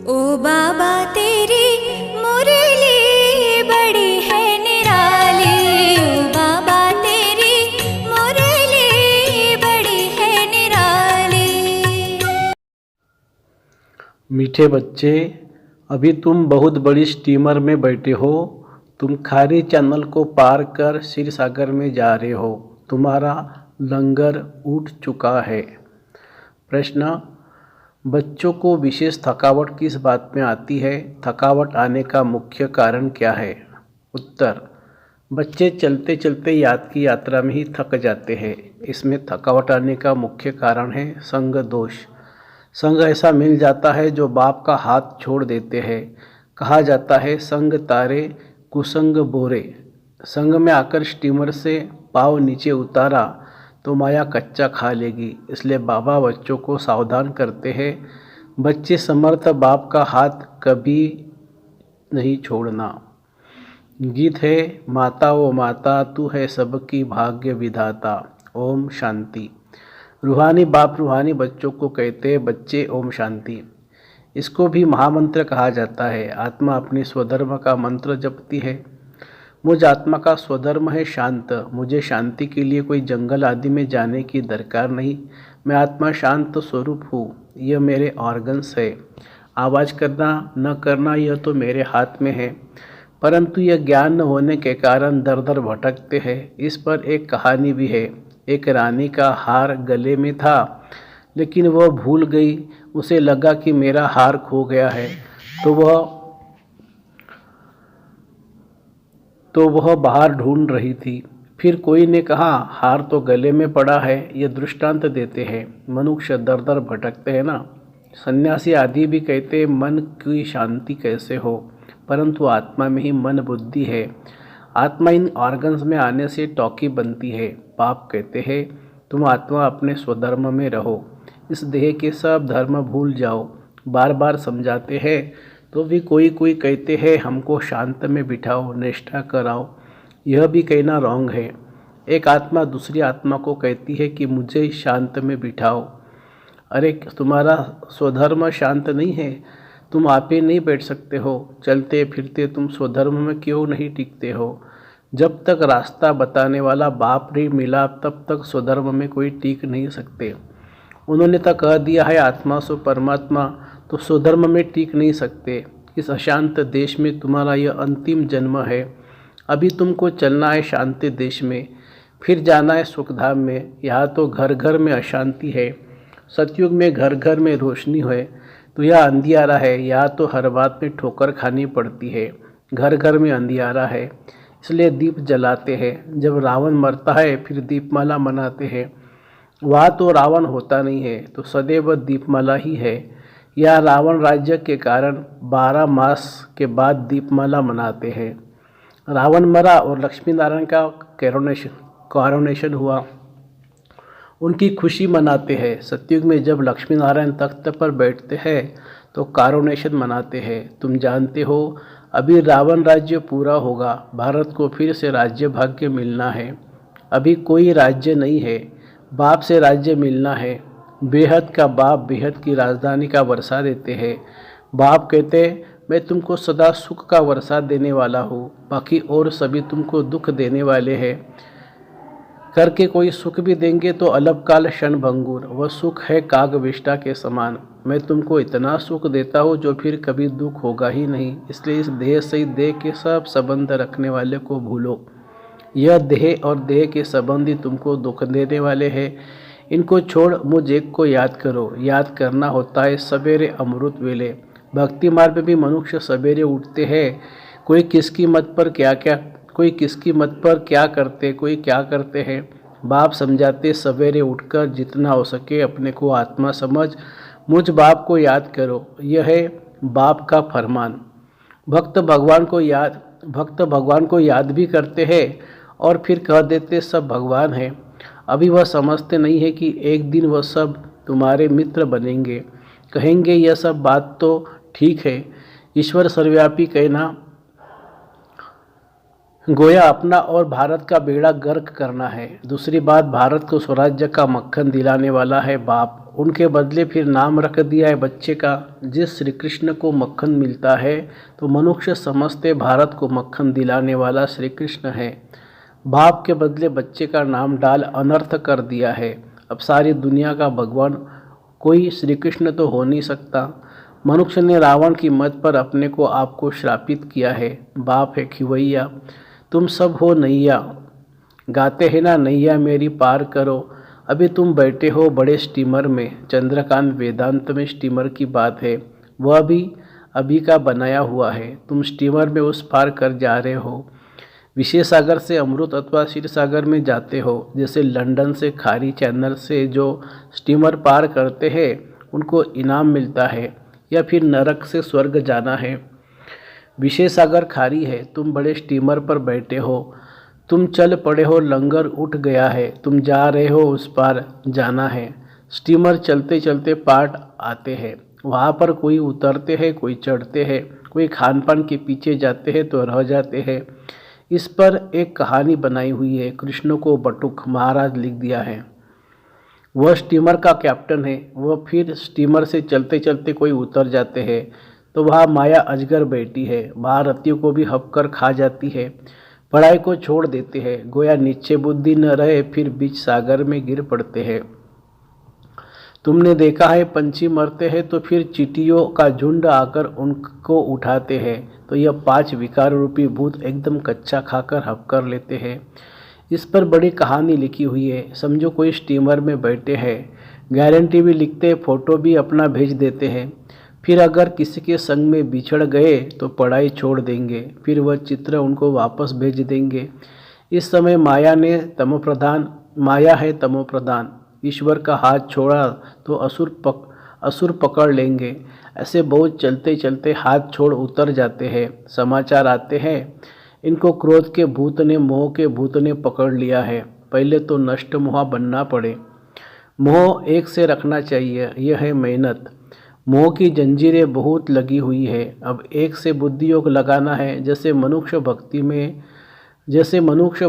ओ बाबा तेरी मुरली बड़ी है निराली, ओ बाबा तेरी मुरली बड़ी है निराली। मीठे बच्चे, अभी तुम बहुत बड़ी स्टीमर में बैठे हो। तुम खारी चैनल को पार कर क्षीर सागर में जा रहे हो। तुम्हारा लंगर उठ चुका है। प्रश्न, बच्चों को विशेष थकावट किस बात में आती है? थकावट आने का मुख्य कारण क्या है? उत्तर, बच्चे चलते चलते याद की यात्रा में ही थक जाते हैं। इसमें थकावट आने का मुख्य कारण है संग दोष। संग ऐसा मिल जाता है जो बाप का हाथ छोड़ देते हैं। कहा जाता है संग तारे कुसंग बोरे। संग में आकर स्टीमर से पाँव नीचे उतारा तो माया कच्चा खा लेगी। इसलिए बाबा बच्चों को सावधान करते हैं, बच्चे समर्थ बाप का हाथ कभी नहीं छोड़ना। गीत है, माता ओ माता तू है सबकी भाग्य विधाता। ओम शांति। रूहानी बाप रूहानी बच्चों को कहते हैं बच्चे ओम शांति। इसको भी महामंत्र कहा जाता है। आत्मा अपने स्वधर्म का मंत्र जपती है। मुझ आत्मा का स्वधर्म है शांत। मुझे शांति के लिए कोई जंगल आदि में जाने की दरकार नहीं। मैं आत्मा शांत स्वरूप हूँ। यह मेरे ऑर्गन्स है। आवाज़ करना न करना यह तो मेरे हाथ में है, परंतु यह ज्ञान न होने के कारण दर दर भटकते हैं। इस पर एक कहानी भी है। एक रानी का हार गले में था, लेकिन वह भूल गई। उसे लगा कि मेरा हार खो गया है, तो वह बाहर ढूंढ रही थी। फिर कोई ने कहा, हार तो गले में पड़ा है। यह दृष्टांत देते हैं। मनुष्य दर दर भटकते हैं ना। सन्यासी आदि भी कहते हैं मन की शांति कैसे हो, परंतु आत्मा में ही मन बुद्धि है। आत्मा इन ऑर्गन्स में आने से टॉकी बनती है। बाप कहते हैं तुम आत्मा अपने स्वधर्म में रहो, इस देह के सब धर्म भूल जाओ। बार बार समझाते हैं तो भी कोई कोई कहते हैं हमको शांत में बिठाओ, निष्ठा कराओ। यह भी कहना रॉन्ग है। एक आत्मा दूसरी आत्मा को कहती है कि मुझे शांत में बिठाओ। अरे तुम्हारा स्वधर्म शांत नहीं है, तुम आप ही नहीं बैठ सकते हो। चलते फिरते तुम स्वधर्म में क्यों नहीं टिकते हो? जब तक रास्ता बताने वाला बाप नहीं मिला तब तक स्वधर्म में कोई टिक नहीं सकते। उन्होंने तो कह दिया है आत्मा सो परमात्मा, तो स्वधर्म में टिक नहीं सकते। इस अशांत देश में तुम्हारा यह अंतिम जन्म है। अभी तुमको चलना है शांति देश में, फिर जाना है सुखधाम में। यहाँ तो घर घर में अशांति है। सतयुग में घर घर में रोशनी है, तो यह अंधियारा है। यहाँ तो हर बात में ठोकर खानी पड़ती है। घर घर में अंधियारा है, इसलिए दीप जलाते हैं। जब रावण मरता है फिर दीपमाला मनाते हैं। वहाँ तो रावण होता नहीं है, तो सदैव दीपमाला ही है। यह रावण राज्य के कारण 12 मास के बाद दीपमाला मनाते हैं। रावण मरा और लक्ष्मी नारायण का कॉरोनेशन हुआ, उनकी खुशी मनाते हैं। सतयुग में जब लक्ष्मी नारायण तख्त पर बैठते हैं तो कॉरोनेशन मनाते हैं। तुम जानते हो अभी रावण राज्य पूरा होगा, भारत को फिर से राज्य भाग्य मिलना है। अभी कोई राज्य नहीं है, बाप से राज्य मिलना है। बेहद का बाप बेहद की राजधानी का वर्षा देते हैं। बाप कहते मैं तुमको सदा सुख का वर्षा देने वाला हूँ, बाकी और सभी तुमको दुख देने वाले हैं। करके कोई सुख भी देंगे तो अल्पकाल क्षण भंगुर। वह सुख है काग विष्ठा के समान। मैं तुमको इतना सुख देता हूँ जो फिर कभी दुख होगा ही नहीं। इसलिए इस देह से देह के सब संबंध रखने वाले को भूलो। यह देह और देह के संबंधी तुमको दुख देने वाले हैं। इनको छोड़ मुझ एक को याद करो। याद करना होता है सवेरे अमृत वेले। भक्ति मार्ग में भी मनुष्य सवेरे उठते हैं। कोई किसकी मत पर क्या करते, कोई क्या करते हैं। बाप समझाते सवेरे उठकर जितना हो सके अपने को आत्मा समझ मुझ बाप को याद करो। यह है बाप का फरमान। भक्त भगवान को याद भी करते हैं और फिर कह देते सब भगवान है। अभी वह समझते नहीं है कि एक दिन वह सब तुम्हारे मित्र बनेंगे। कहेंगे यह सब बात तो ठीक है, ईश्वर सर्वव्यापी कहना, गोया अपना और भारत का बेड़ा गर्क करना है। दूसरी बात, भारत को स्वराज्य का मक्खन दिलाने वाला है बाप। उनके बदले फिर नाम रख दिया है बच्चे का। जिस श्री कृष्ण को मक्खन मिलता है तो मनुष्य समझते भारत को मक्खन दिलाने वाला श्री कृष्ण है। बाप के बदले बच्चे का नाम डाल अनर्थ कर दिया है। अब सारी दुनिया का भगवान कोई श्री कृष्ण तो हो नहीं सकता। मनुष्य ने रावण की मत पर अपने को आपको श्रापित किया है। बाप है खिवैया, तुम सब हो नैया, गाते हैं ना नैया मेरी पार करो। अभी तुम बैठे हो बड़े स्टीमर में, चंद्रकांत वेदांत में स्टीमर की बात है, वह भी अभी का बनाया हुआ है। तुम स्टीमर में उस पार कर जा रहे हो, विशेष सागर से अमृत अथवा क्षीर सागर में जाते हो। जैसे लंदन से खारी चैनल से जो स्टीमर पार करते हैं उनको इनाम मिलता है, या फिर नरक से स्वर्ग जाना है। विशेष सागर खारी है, तुम बड़े स्टीमर पर बैठे हो, तुम चल पड़े हो, लंगर उठ गया है, तुम जा रहे हो, उस पार जाना है। स्टीमर चलते चलते पार आते हैं, वहाँ पर कोई उतरते हैं, कोई चढ़ते हैं, कोई खान पान के पीछे जाते हैं तो रह जाते हैं। इस पर एक कहानी बनाई हुई है, कृष्ण को बटुक महाराज लिख दिया है। वह स्टीमर का कैप्टन है। वह फिर स्टीमर से चलते चलते कोई उतर जाते हैं तो वहाँ माया अजगर बैठी है, भारतीयों को भी हपकर खा जाती है। पढ़ाई को छोड़ देते हैं, गोया नीचे बुद्धि न रहे, फिर बीच सागर में गिर पड़ते हैं। तुमने देखा है पंछी मरते हैं तो फिर चींटियों का झुंड आकर उनको उठाते हैं, तो यह 5 विकार रूपी भूत एकदम कच्चा खाकर हपकर लेते हैं। इस पर बड़ी कहानी लिखी हुई है। समझो कोई स्टीमर में बैठे हैं, गारंटी भी लिखते, फोटो भी अपना भेज देते हैं। फिर अगर किसी के संग में बिछड़ गए तो पढ़ाई छोड़ देंगे, फिर वह चित्र उनको वापस भेज देंगे। इस समय माया है तमोप्रधान, ईश्वर का हाथ छोड़ा तो असुर पकड़ लेंगे। ऐसे बहुत चलते चलते हाथ छोड़ उतर जाते हैं। समाचार आते हैं इनको क्रोध के भूत ने, मोह के भूत ने पकड़ लिया है। पहले तो नष्ट मोह बनना पड़े। मोह एक से रखना चाहिए, यह है मेहनत। मोह की जंजीरें बहुत लगी हुई है, अब एक से बुद्धि योग लगाना है। जैसे मनुष्य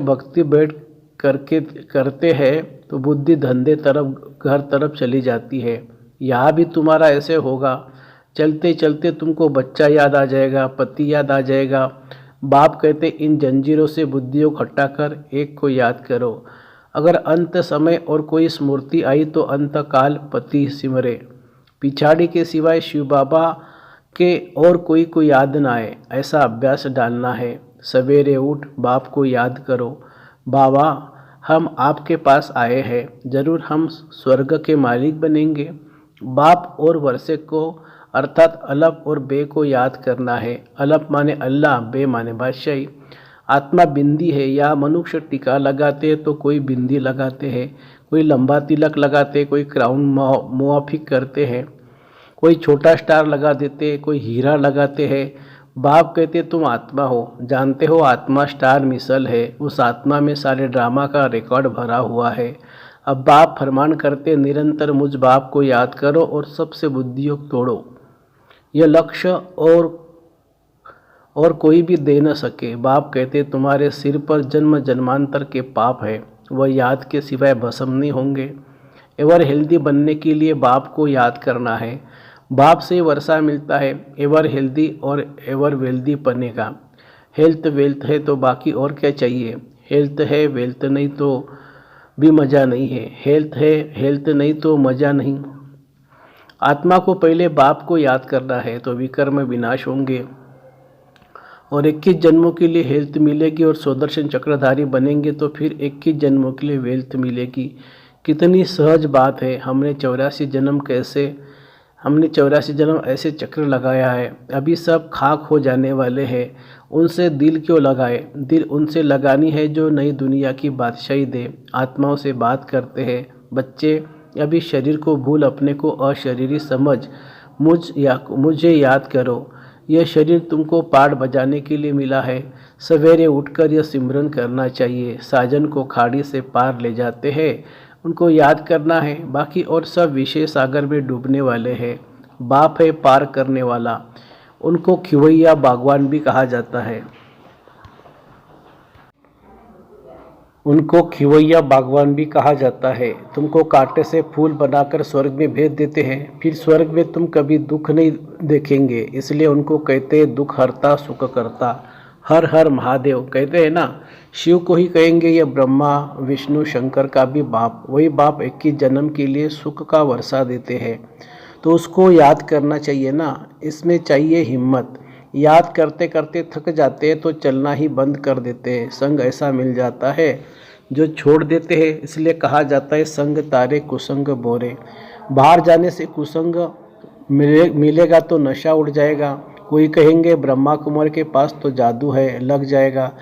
भक्ति बैठ करके करते हैं तो बुद्धि धंधे तरफ घर तरफ चली जाती है। यहाँ भी तुम्हारा ऐसे होगा। चलते चलते तुमको बच्चा याद आ जाएगा, पति याद आ जाएगा। बाप कहते इन जंजीरों से बुद्धि योग हटाकर एक को याद करो। अगर अंत समय और कोई स्मृति आई तो अंत काल पति सिमरे। पिछाड़ी के सिवाय शिव बाबा के और कोई को याद ना आए, ऐसा अभ्यास डालना है। सवेरे उठ बाप को याद करो, बाबा हम आपके पास आए हैं, ज़रूर हम स्वर्ग के मालिक बनेंगे। बाप और वर्षे को अर्थात अलप और बे को याद करना है। अलप माने अल्लाह, बे माने बादशाही। आत्मा बिंदी है। या मनुष्य टीका लगाते हैं तो कोई बिंदी लगाते हैं, कोई लंबा तिलक लगाते, कोई क्राउन मुआफिक करते हैं, कोई छोटा स्टार लगा देते, कोई हीरा लगाते हैं। बाप कहते तुम आत्मा हो, जानते हो आत्मा स्टार मिसल है, उस आत्मा में सारे ड्रामा का रिकॉर्ड भरा हुआ है। अब बाप फरमान करते निरंतर मुझ बाप को याद करो और सबसे बुद्धियोग तोड़ो। यह लक्ष्य और कोई भी दे न सके। बाप कहते तुम्हारे सिर पर जन्म जन्मांतर के पाप है, वह याद के सिवाय भस्म नहीं होंगे। एवर हेल्दी बनने के लिए बाप को याद करना है। बाप से वर्षा मिलता है एवर हेल्दी और एवर वेल्दी बनने का। हेल्थ वेल्थ है तो बाकी और क्या चाहिए। हेल्थ है वेल्थ नहीं तो भी मज़ा नहीं है, हेल्थ है हेल्थ नहीं तो मज़ा नहीं। आत्मा को पहले बाप को याद करना है तो विकर्म विनाश होंगे और 21 जन्मों के लिए हेल्थ मिलेगी और सुदर्शन चक्रधारी बनेंगे तो फिर 21 जन्मों के लिए वेल्थ मिलेगी। कितनी सहज बात है। हमने 84 जन्म ऐसे चक्र लगाया है, अभी सब खाक हो जाने वाले हैं। उनसे दिल क्यों लगाए। दिल उनसे लगानी है जो नई दुनिया की बादशाही दे। आत्माओं से बात करते हैं बच्चे, अभी शरीर को भूल अपने को अशरीरी समझ, मुझे याद करो। यह शरीर तुमको पाठ बजाने के लिए मिला है। सवेरे उठकर यह सिमरन करना चाहिए। साजन को खाड़ी से पार ले जाते हैं, उनको याद करना है। बाकी और सब विषय सागर में डूबने वाले हैं। बाप है पार करने वाला, उनको खिवैया बागवान भी कहा जाता है। उनको खिवैया बागवान भी कहा जाता है। तुमको कांटे से फूल बनाकर स्वर्ग में भेज देते हैं, फिर स्वर्ग में तुम कभी दुख नहीं देखेंगे, इसलिए उनको कहते हैं दुख हरता सुख करता। हर हर महादेव कहते हैं ना, शिव को ही कहेंगे ये ब्रह्मा विष्णु शंकर का भी बाप, वही बाप 21 जन्म के लिए सुख का वर्षा देते हैं, तो उसको याद करना चाहिए ना। इसमें चाहिए हिम्मत। याद करते करते थक जाते हैं तो चलना ही बंद कर देते हैं। संग ऐसा मिल जाता है जो छोड़ देते हैं, इसलिए कहा जाता है संग तारे कुसंग बोरे। बाहर जाने से कुसंग मिलेगा तो नशा उड़ जाएगा। कोई कहेंगे ब्रह्मा कुमार के पास तो जादू है, लग जाएगा।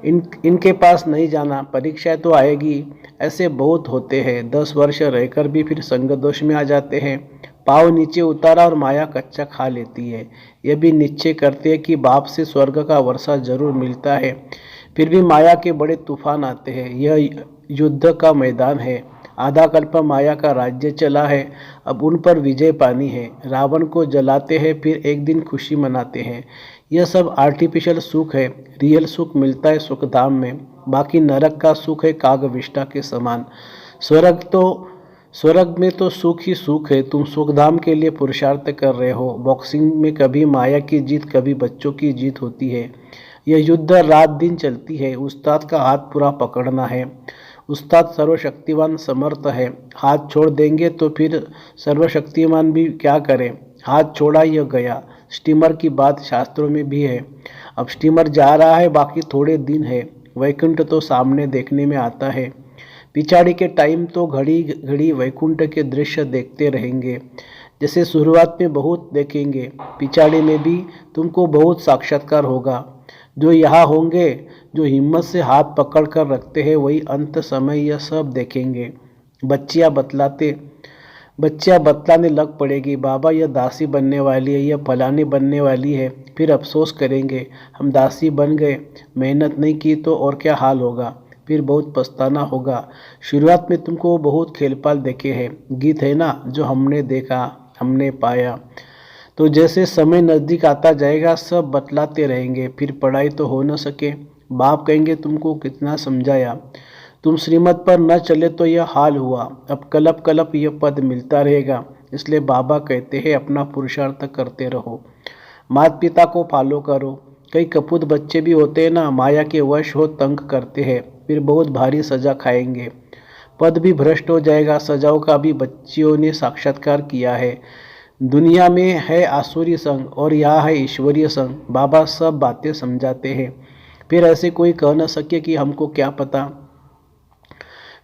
इनके पास नहीं जाना, परीक्षा तो आएगी। ऐसे बहुत होते हैं, 10 वर्ष रहकर भी फिर संग दोष में आ जाते हैं। पाँव नीचे उतारा और माया कच्चा खा लेती है। यह भी निश्चय करते हैं कि बाप से स्वर्ग का वर्षा जरूर मिलता है, फिर भी माया के बड़े तूफान आते हैं। यह युद्ध का मैदान है। आधा कल्प माया का राज्य चला है, अब उन पर विजय पानी है। रावण को जलाते हैं, फिर एक दिन खुशी मनाते हैं। यह सब आर्टिफिशियल सुख है, रियल सुख मिलता है सुखधाम में। बाकी नरक का सुख है कागविष्टा के समान। स्वर्ग में तो सुख ही सुख है। तुम सुखधाम के लिए पुरुषार्थ कर रहे हो। बॉक्सिंग में कभी माया की जीत कभी बच्चों की जीत होती है। यह युद्ध रात दिन चलती है। उस्ताद का हाथ पूरा पकड़ना है। उस्ताद सर्वशक्तिमान समर्थ है, हाथ छोड़ देंगे तो फिर सर्वशक्तिमान भी क्या करें। हाथ छोड़ा यह गया। स्टीमर की बात शास्त्रों में भी है। अब स्टीमर जा रहा है, बाकी थोड़े दिन है। वैकुंठ तो सामने देखने में आता है। पिछाड़ी के टाइम तो घड़ी घड़ी वैकुंठ के दृश्य देखते रहेंगे। जैसे शुरुआत में बहुत देखेंगे, पिछाड़ी में भी तुमको बहुत साक्षात्कार होगा। जो यहाँ होंगे, जो हिम्मत से हाथ पकड़ कर रखते हैं, वही अंत समय यह सब देखेंगे। बच्चियाँ बतलाने लग पड़ेगी, बाबा यह दासी बनने वाली है, यह फलानी बनने वाली है। फिर अफसोस करेंगे हम दासी बन गए, मेहनत नहीं की तो और क्या हाल होगा। फिर बहुत पछताना होगा। शुरुआत में तुमको बहुत खेलपाल देखे हैं। गीत है ना, जो हमने देखा हमने पाया। तो जैसे समय नज़दीक आता जाएगा सब बतलाते रहेंगे। फिर पढ़ाई तो हो न सके, बाप कहेंगे तुमको कितना समझाया, तुम श्रीमत पर न चले तो यह हाल हुआ। अब कलप कलप यह पद मिलता रहेगा। इसलिए बाबा कहते हैं अपना पुरुषार्थ करते रहो, माता पिता को फॉलो करो। कई कपूत बच्चे भी होते हैं ना, माया के वश हो तंग करते हैं, फिर बहुत भारी सजा खाएंगे। पद भी भ्रष्ट हो जाएगा। सजाओं का भी बच्चियों ने साक्षात्कार किया है। दुनिया में है आसुरी संग और यहाँ है ईश्वरीय संग। बाबा सब बातें समझाते हैं, फिर ऐसे कोई कह न सके कि हमको क्या पता।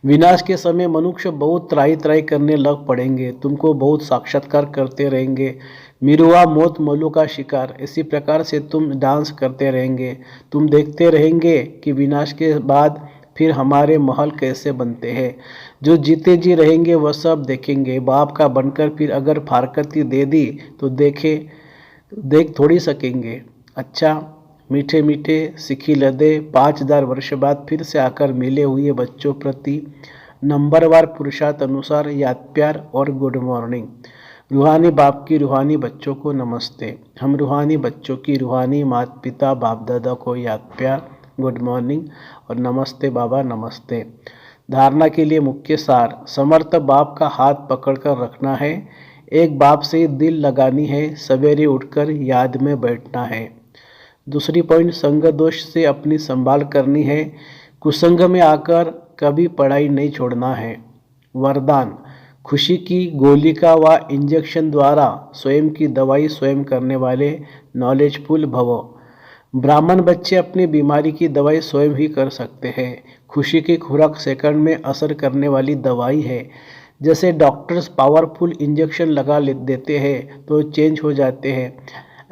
विनाश के समय मनुष्य बहुत त्राही त्राही करने लग पड़ेंगे। तुमको बहुत साक्षात्कार करते रहेंगे। मिरुआ मौत मलू का शिकार, इसी प्रकार से तुम डांस करते रहेंगे। तुम देखते रहेंगे कि विनाश के बाद फिर हमारे महल कैसे बनते हैं। जो जीते जी रहेंगे वह सब देखेंगे। बाप का बनकर फिर अगर फारकती दे दी तो देख थोड़ी सकेंगे। अच्छा, मीठे मीठे सिखी लदे 5000 वर्ष बाद फिर से आकर मिले हुए बच्चों प्रति नंबरवार पुरुषार्थ अनुसार याद प्यार और गुड मॉर्निंग। रूहानी बाप की रूहानी बच्चों को नमस्ते। हम रूहानी बच्चों की रूहानी माता पिता बाप दादा को याद प्यार, गुड मॉर्निंग और नमस्ते बाबा नमस्ते। धारणा के लिए मुख्य सार, समर्थ बाप का हाथ पकड़कर रखना है। एक बाप से दिल लगानी है, सवेरे उठकर याद में बैठना है। दूसरी पॉइंट, संग दोष से अपनी संभाल करनी है। कुसंग में आकर कभी पढ़ाई नहीं छोड़ना है। वरदान, खुशी की गोलिका व इंजेक्शन द्वारा स्वयं की दवाई स्वयं करने वाले नॉलेजफुल भवो। ब्राह्मण बच्चे अपनी बीमारी की दवाई स्वयं ही कर सकते हैं। खुशी की खुराक सेकंड में असर करने वाली दवाई है। जैसे डॉक्टर्स पावरफुल इंजेक्शन लगा देते हैं तो चेंज हो जाते हैं,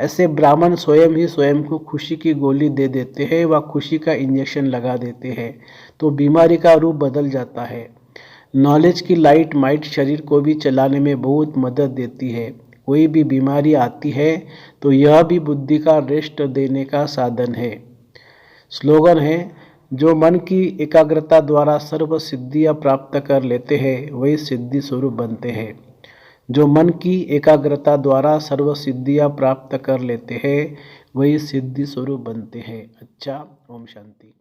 ऐसे ब्राह्मण स्वयं ही स्वयं को खुशी की गोली दे देते हैं व खुशी का इंजेक्शन लगा देते हैं तो बीमारी का रूप बदल जाता है। नॉलेज की लाइट माइट शरीर को भी चलाने में बहुत मदद देती है। कोई भी बीमारी आती है तो यह भी बुद्धि का रेस्ट देने का साधन है। स्लोगन है, जो मन की एकाग्रता द्वारा सर्व सिद्धियाँ प्राप्त कर लेते हैं वही सिद्धि स्वरूप बनते हैं। जो मन की एकाग्रता द्वारा सर्व सिद्धियाँ प्राप्त कर लेते हैं वही सिद्धि स्वरूप बनते हैं। अच्छा, ओम शांति।